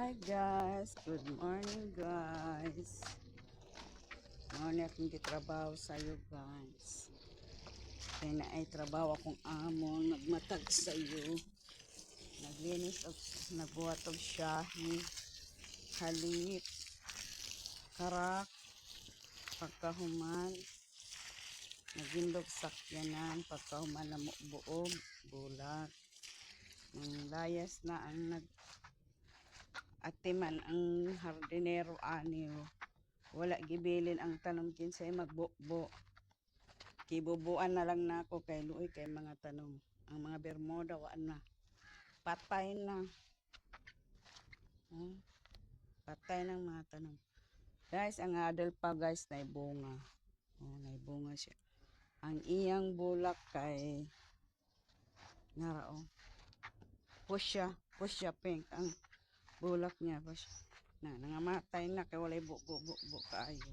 Hi guys, good morning guys. Morning akong gitrabaho sa'yo guys. Kaya na ay trabaho akong amon, nagmatag sa'yo. Naglinis og nagbuhat og shahi, halip, karak, pagkahuman, nagindog sakyanan, pagkahuman na buog, bulat. Ang layas na ang atiman ang hardinero aniyo. Wala gibilin ang tanom kinsay magbukbo. Kibubuan na lang nako kay luoy kay mga tanom. Ang mga bermuda wa na. Patay na. Patay ng mga tanom. Guys, ang adel pa guys na bunga. Naibunga siya. Ang iyang bulak kay narao. Pusya pink ang bulak niya. Nangamatay na kay walay buko kaayo.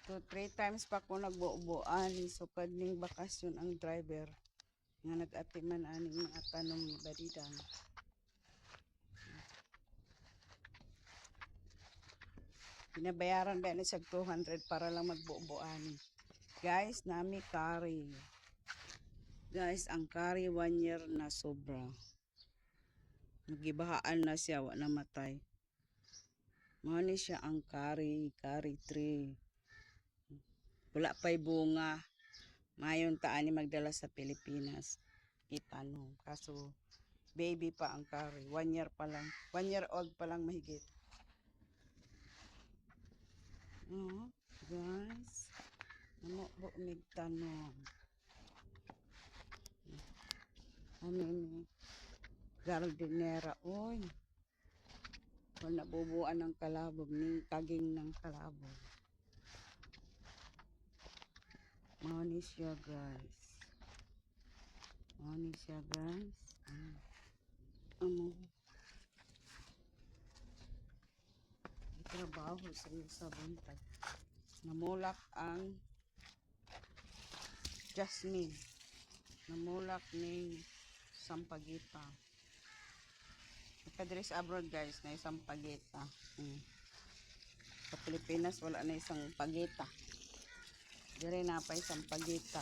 2-3 times pa ko nagbuubuan so kadning bakasyon ang driver nga nag-atiman aning mga tanom ni Badidang. Binabayaran ba ni sag 200 para lang magbuubuan. Guys, nami curry. Guys, ang curry 1 year na sobra. Nagibahaan na siya, wa namatay. Mao ni siya ang curry tree. Wala pa'y bunga. Mayon taan ni magdala sa Pilipinas. Itanong. Kaso, baby pa ang curry. 1 year pa lang. 1 year old pa lang mahigit. Guys. Namukbo migtanong. Ano ni? Gardinera. Uy. Wala bubuan ng kalabog. Ni kaging ng kalabog. Money siya guys. Money siya guys. Trabaho sa buntag. Namulak ang jasmine. Namulak ni sampagita. Ipadres abroad guys na isang pagita. Sa Pilipinas wala na isang pagita. Dire na pa isang pagita.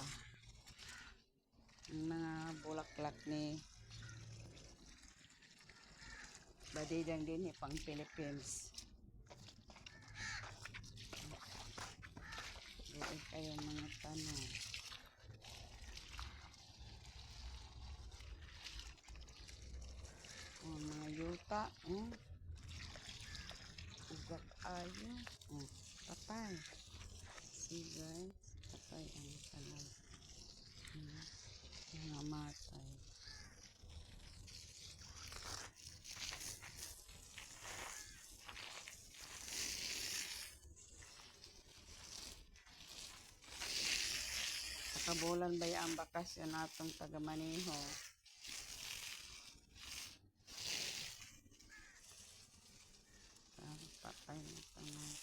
Ang mga bulaklak ni Badidang din pang Philippines. Doon kayo mga tanong. Mga yuta. Ugak ayo. Patay. See guys. Patay ang tanong. Mga matay. Kabulan ba ang bakasyon natong taga Maniho? Patay na tanong.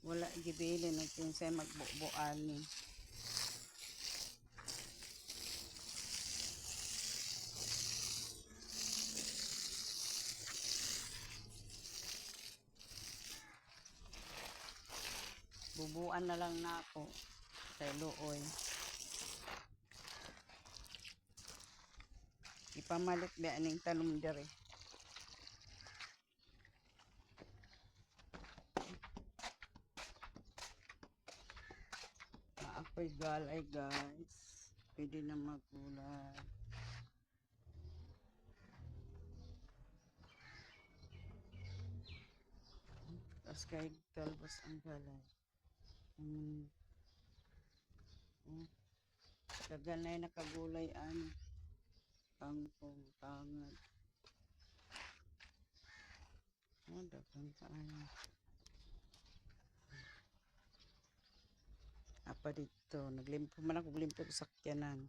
Wala gibilin at kinsay magbubuan ni. Bubuan na lang na ako kay luoy. Ipamalit ba aning tanom dire. Ako'y galay guys. Pwede na magulay. Tapos kay talbos ang galay. Kaganay nakagulay ani. Kangkong, tangad. Dagang kaayo. Apa dito, naglimpo man ako, glimpo sa sakyanan.